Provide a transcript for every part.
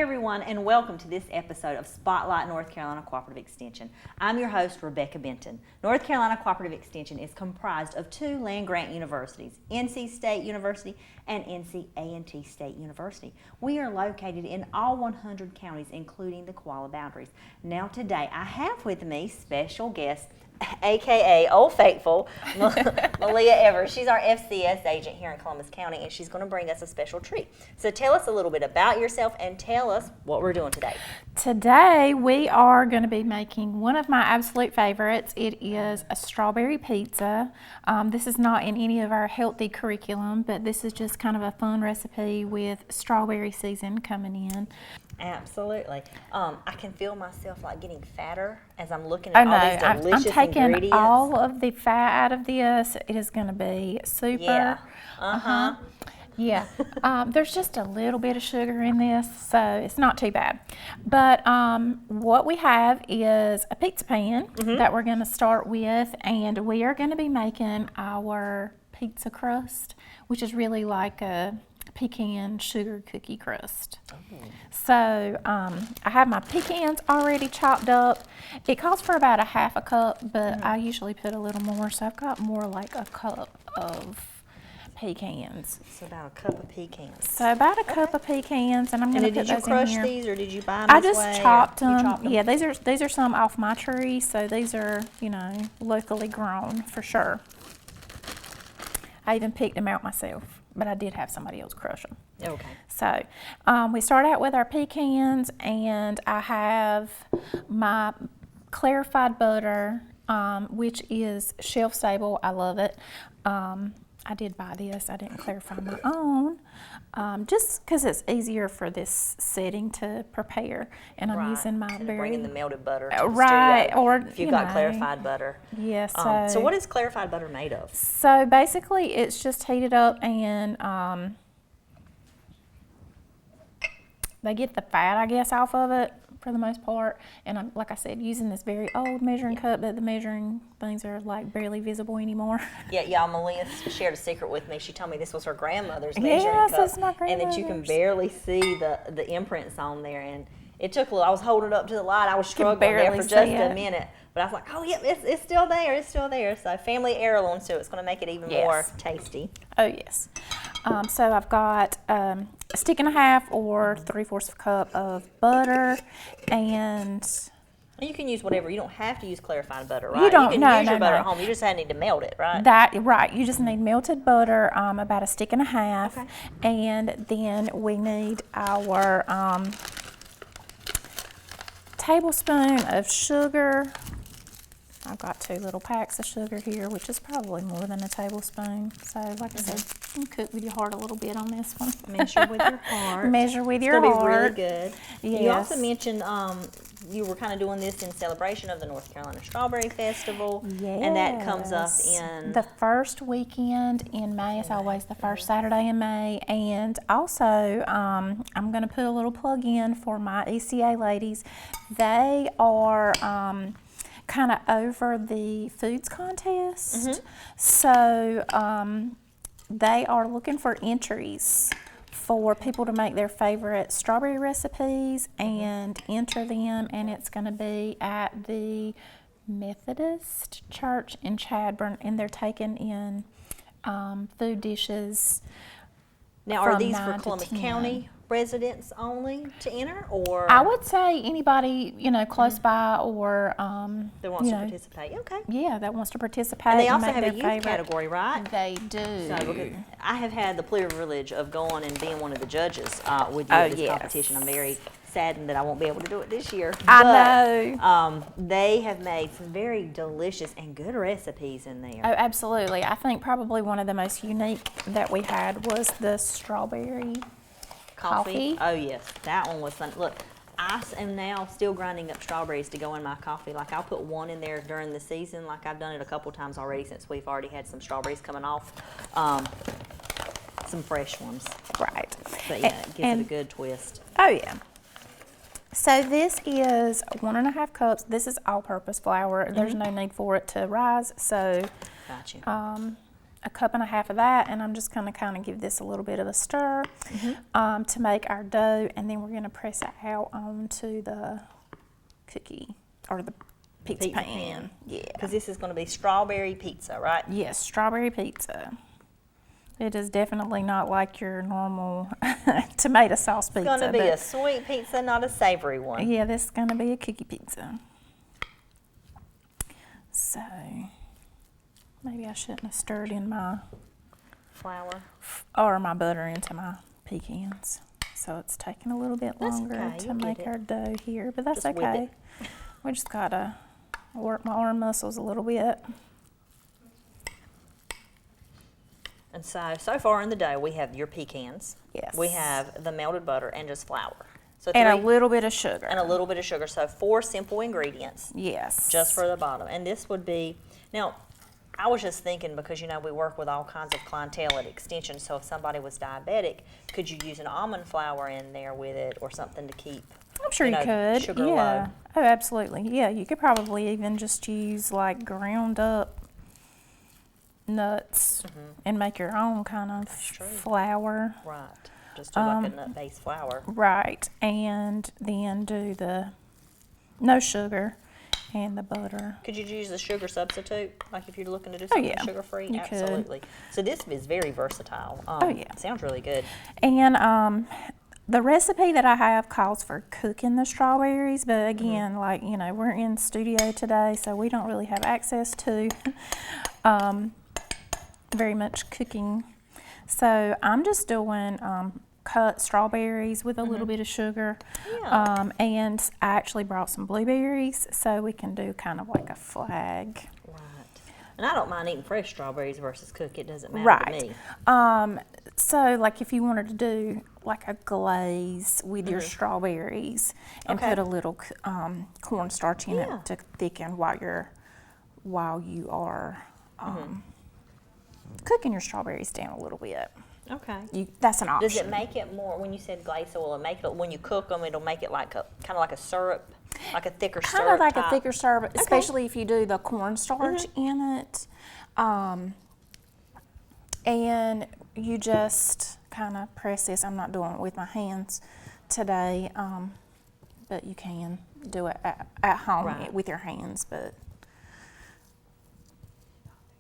everyone, and welcome to this episode of Spotlight North Carolina Cooperative Extension. I'm your host, Rebecca Benton. North Carolina Cooperative Extension is comprised of two land-grant universities, NC State University and NC State University. We are located in all 100 counties, including the Koala boundaries. Now today, I have with me special guest, aka Old Faithful, Meleah Evers. She's our FCS agent here in Columbus County, and she's going to bring us a special treat. So tell us a little bit about yourself and tell us what we're doing today. Today we are going to be making one of my absolute favorites. It is a strawberry pizza. This is not in any of our healthy curriculum, but this is just kind of a fun recipe with strawberry season coming in. Absolutely. I can feel myself like getting fatter as I'm looking at all these delicious I'm taking ingredients. all of the fat out of this. It is going to be super. Yeah. Yeah. There's just a little bit of sugar in this, so it's not too bad. But what we have is a pizza pan that we're going to start with, and we are going to be making our pizza crust, which is really like a pecan sugar cookie crust. So I have my pecans already chopped up. It calls for about a half a cup, but I usually put a little more, so I've got more like a cup of pecans. So about a cup of pecans. So about a cup of pecans, and I'm going to put those in here. Did you crush these, or did you buy them I this just way, chopped them. chopped them. Yeah, these are some off my tree, so these are, you know, locally grown for sure. I even picked them out myself, but I did have somebody else crush them. Okay. So we start out with our pecans, and I have my clarified butter, which is shelf stable. I love it. I did buy this. I didn't clarify my own, just because it's easier for this setting to prepare. And I'm using my bringing the melted butter to the right, studio, or if you've got clarified butter. Yes. So what is clarified butter made of? So basically, it's just heated up, and they get the fat, I guess, off of it for the most part. And I'm, like I said, using this very old measuring cup that the measuring things are like barely visible anymore. Yeah, y'all, Meleah shared a secret with me. She told me this was her grandmother's measuring cup. It's my grandmother's. And that you can barely see the imprints on there. And it took a little, I was holding it up to the light. I was struggling there for just a minute. But I was like, oh, yeah, it's still there. It's still there. So family heirloom, so it's going to make it even more tasty. Oh, yes. So I've got a stick and a half or 3/4 cup of butter, and you can use whatever. You don't have to use clarified butter, right? You don't. You can use your butter at home. You just need to melt it, right? Right. You just need melted butter, about a stick and a half, and then we need our tablespoon of sugar. I've got 2 little packs of sugar here, which is probably more than a tablespoon. So, like I said, you can cook with your heart a little bit on this one. Measure with your heart. Measure with your heart. It's going to be really good. Yes. You also mentioned you were kind of doing this in celebration of the North Carolina Strawberry Festival. Yes. And that comes up in the first weekend in May. It's always the first Saturday in May. And also, I'm going to put a little plug in for my ECA ladies. They are kind of over the foods contest. So they are looking for entries for people to make their favorite strawberry recipes and enter them, and it's going to be at the Methodist Church in Chadbourne, and they're taking in food dishes. Now, are these for Columbus County residents only to enter, or I would say anybody, you know, close by, or that wants to participate? Okay. Yeah, that wants to participate. And they also have a youth category, right? They do. So, I have had the privilege of going and being one of the judges with you at this competition. I'm very saddened that I won't be able to do it this year. I know. They have made some very delicious and good recipes in there. Oh, absolutely. I think probably one of the most unique that we had was the strawberry coffee. Oh, yes. That one was fun. Look, I am now still grinding up strawberries to go in my coffee. Like, I'll put one in there during the season. Like, I've done it a couple times already since we've already had some strawberries coming off. Some fresh ones. Right. But, yeah, it gives it a good twist. Oh, yeah. So this is 1.5 cups. This is all-purpose flour. There's no need for it to rise. So Gotcha. a cup and a half of that, and I'm just going to kind of give this a little bit of a stir to make our dough, and then we're going to press it out onto the cookie or the pizza pan. Yeah. Because this is going to be strawberry pizza, right? Yes, strawberry pizza. It is definitely not like your normal tomato sauce pizza. It's going to be a sweet pizza, not a savory one. Yeah, this is going to be a cookie pizza. So, maybe I shouldn't have stirred in my flour or my butter into my pecans. So it's taking a little bit longer to make our dough here, but that's okay. We just got to work my arm muscles a little bit. And so far in the dough, we have your pecans. Yes. We have the melted butter and just flour. So and a little bit of sugar. And a little bit of sugar. So 4 simple ingredients. Yes. Just for the bottom. And this would be, now, I was just thinking because, we work with all kinds of clientele at Extension. So if somebody was diabetic, could you use an almond flour in there with it or something to keep, I'm sure you could. sugar yeah. low? Oh, absolutely. Yeah, you could probably even just use like ground up nuts and make your own kind of flour. Right. Just do like a nut-based flour. Right. And then do the no sugar and the butter. Could you use the sugar substitute? Like if you're looking to do something sugar-free? You Absolutely. could. So this is very versatile. Sounds really good. And the recipe that I have calls for cooking the strawberries, but again, like, we're in studio today, so we don't really have access to very much cooking. So I'm just doing cut strawberries with a little bit of sugar. Yeah. And I actually brought some blueberries so we can do kind of like a flag. Right. And I don't mind eating fresh strawberries versus cook. It doesn't matter to me. So like if you wanted to do like a glaze with your strawberries and put a little cornstarch in it to thicken while you are cooking your strawberries down a little bit. Okay. That's an option. Does it make it more, when you said glaze, so will it make it, when you cook them, it'll make it like kind of like a syrup, like a thicker syrup? Kind of like a thicker syrup, especially if you do the cornstarch in it. And you just kind of press this. I'm not doing it with my hands today, but you can do it at home with your hands, but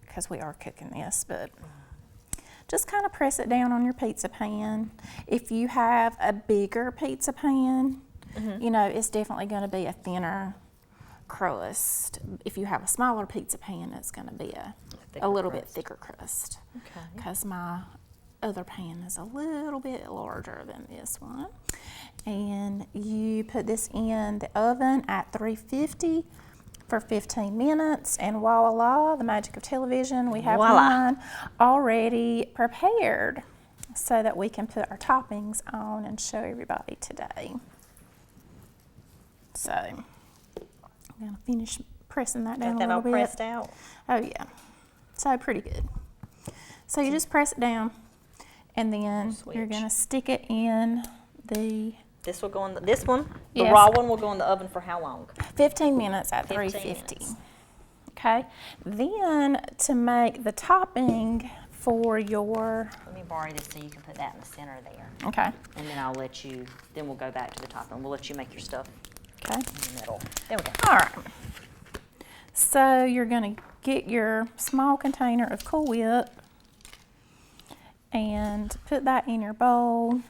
because we are cooking this, but just kind of press it down on your pizza pan. If you have a bigger pizza pan, it's definitely going to be a thinner crust. If you have a smaller pizza pan, it's going to be a little bit thicker crust. Okay. Because my other pan is a little bit larger than this one. And you put this in the oven at 350 for 15 minutes, and voila, the magic of television, we have one already prepared so that we can put our toppings on and show everybody today. So I'm going to finish pressing that down a little bit. All pressed out? Oh yeah, so pretty good. So you just press it down, and then you're going to stick it in the... This will go in this one? The raw one will go in the oven for how long? 15 minutes at 350. Okay. Then to make the topping for your... Let me borrow this so you can put that in the center there. Okay. And then I'll let you, then we'll go back to the topping. We'll let you make your stuff in the middle. There we go. All right. So you're going to get your small container of Cool Whip and put that in your bowl.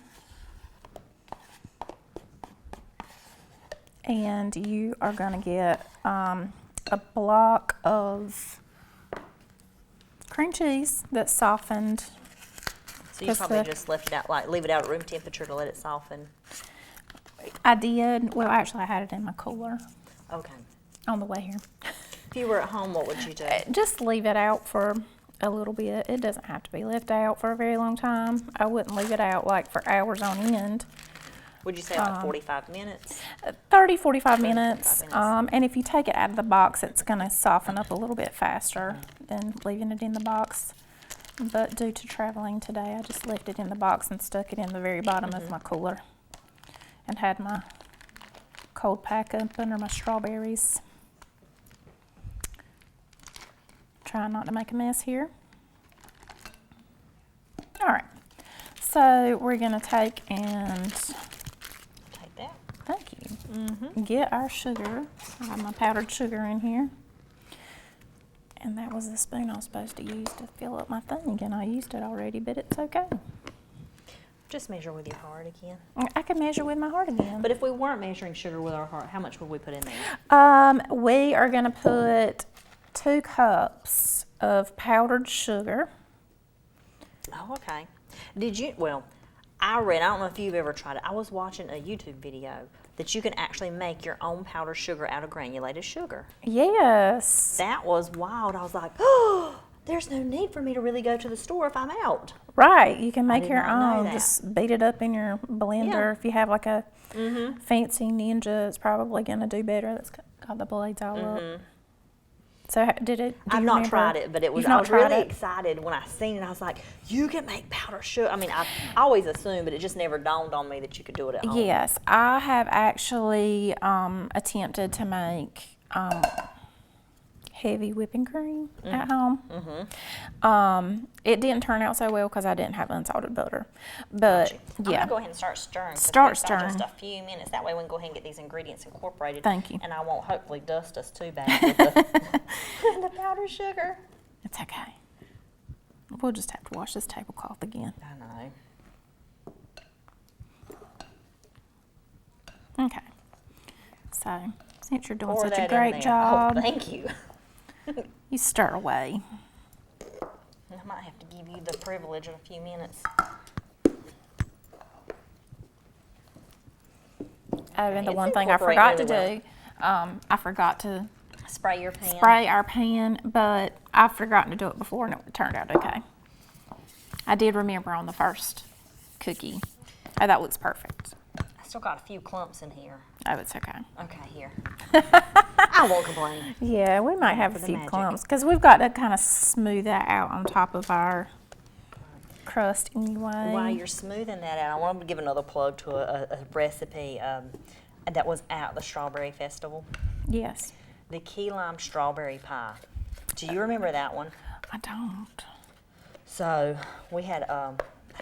And you are going to get a block of cream cheese that's softened. So you probably just left it out, like leave it out at room temperature to let it soften? I did. Well, actually, I had it in my cooler. Okay. On the way here. If you were at home, what would you do? Just leave it out for a little bit. It doesn't have to be left out for a very long time. I wouldn't leave it out like for hours on end. Would you say like 45 minutes? 30, 45 minutes. And if you take it out of the box, it's going to soften up a little bit faster than leaving it in the box. But due to traveling today, I just left it in the box and stuck it in the very bottom of my cooler and had my cold pack up under my strawberries. Trying not to make a mess here. So we're gonna take and, Take that. thank you, get our sugar. I have my powdered sugar in here. And that was the spoon I was supposed to use to fill up my thing, and I used it already, but it's okay. Just measure with your heart again. I can measure with my heart again. But if we weren't measuring sugar with our heart, how much would we put in there? We are gonna put 2 cups of powdered sugar. Oh, okay. Did you, well, I don't know if you've ever tried it. I was watching a YouTube video that you can actually make your own powdered sugar out of granulated sugar. Yes. That was wild. I was like, oh, there's no need for me to really go to the store if I'm out. Right, you can make did your not know own. that. Just beat it up in your blender. Yeah. If you have like a fancy Ninja, it's probably gonna do better. That's got the blades all up. So did it? Do I've you not remember? tried it, but it was. You've I not was tried really it? excited when I seen it. I was like, "You can make powdered sugar." I mean, I always assumed, but it just never dawned on me that you could do it at home. Yes, I have actually attempted to make heavy whipping cream at home. It didn't turn out so well because I didn't have unsalted butter. But I'm yeah, gonna go ahead and start stirring. 'Cause Start we've got just stirring. a few minutes. That way we can go ahead and get these ingredients incorporated. Thank you. And I won't hopefully dust us too bad with the, the powdered sugar. it's okay. We'll just have to wash this tablecloth again. I know. Okay. So since you're doing Pour such a that in great there. job, Oh, thank you. you stir away. I might have to give you the privilege of a few minutes. Oh, and the It's one thing I incorporate forgot to really do, I forgot to Spray your pan. spray our pan, but I've forgotten to do it before and it turned out okay. I did remember on the first cookie. Oh, that looks perfect. I still got a few clumps in here. Oh, it's okay. Okay, here. I won't complain. Yeah, we might have a for the few magic. clumps because we've got to kind of smooth that out on top of our crust anyway. While you're smoothing that out, I want to give another plug to a recipe that was at the Strawberry Festival. Yes. The key lime strawberry pie. Do you remember that one? I don't. So we had, I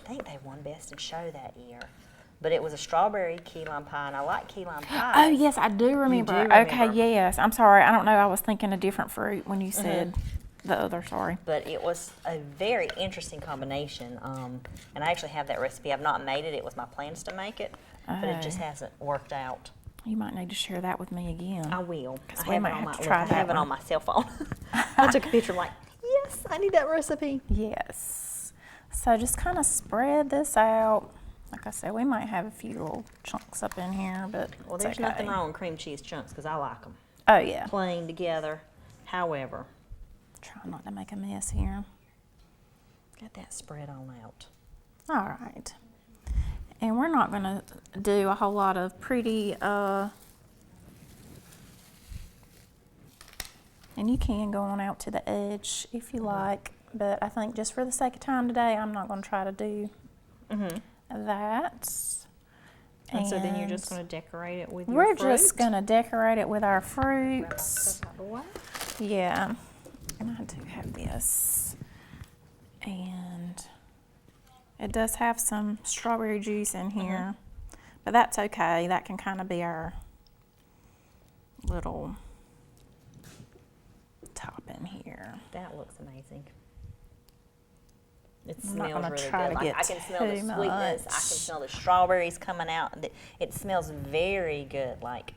think they won Best in Show that year. But it was a strawberry key lime pie, and I like key lime pie. Oh, yes, I do remember. Okay, remember. yes. I'm sorry. I don't know. I was thinking a different fruit when you said the other, sorry. But it was a very interesting combination. And I actually have that recipe. I've not made it. It was my plans to make it, but it just hasn't worked out. You might need to share that with me again. I will. 'Cause I we have might it on have my, to try I that have it one. on my cell phone. I took a picture. I'm like, yes, I need that recipe. Yes. So just kind of spread this out. Like I said, we might have a few little chunks up in here, but Well, it's there's okay. nothing wrong with cream cheese chunks because I like them Oh, yeah. plain together. However, Try not to make a mess here. get that spread on out. All right. And we're not going to do a whole lot of pretty, and you can go on out to the edge if you like, but I think just for the sake of time today, I'm not going to try to do that. And so then you're just going to decorate it with your We're fruit? just going to decorate it with our Grab my fruits. stuff out the way. Yeah, and I do have this, and it does have some strawberry juice in here, but that's okay. That can kind of be our little top in here. That looks amazing. It I'm not smells gonna really try good. to get I can smell the too sweetness. I can much. smell the strawberries coming out. It smells very good. Like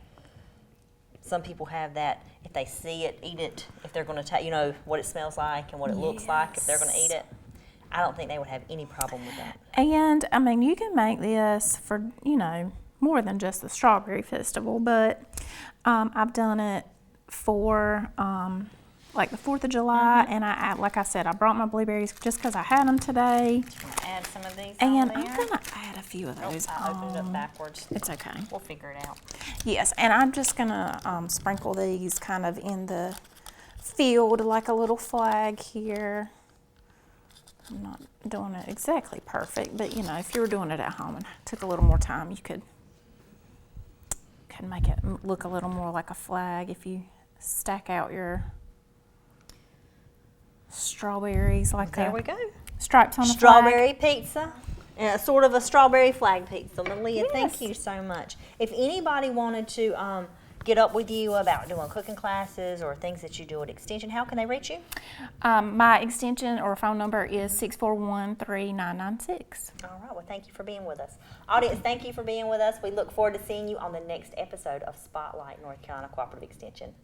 some people have that. If they see it, eat it. If they're going to take, you know, what it smells like and what it looks like. If they're going to eat it, I don't think they would have any problem with that. And I mean, you can make this for, you know, more than just the Strawberry Festival, but I've done it for like the 4th of July, and like I said, I brought my blueberries just because I had them today. Add some of these And on I'm there. going to add a few of those I opened it up on. backwards. It's okay. We'll figure it out. Yes, and I'm just going to sprinkle these kind of in the field like a little flag here. I'm not doing it exactly perfect, but you know, if you were doing it at home and took a little more time, you could make it look a little more like a flag if you stack out your strawberries like There we go. stripes on a Strawberry pizza. And sort of a strawberry flag peach. So, Meleah, thank Yes. you so much. If anybody wanted to get up with you about doing cooking classes or things that you do at Extension, how can they reach you? My extension or phone number is 641-3996. All right. Well, thank you for being with us. Audience, thank you for being with us. We look forward to seeing you on the next episode of Spotlight North Carolina Cooperative Extension.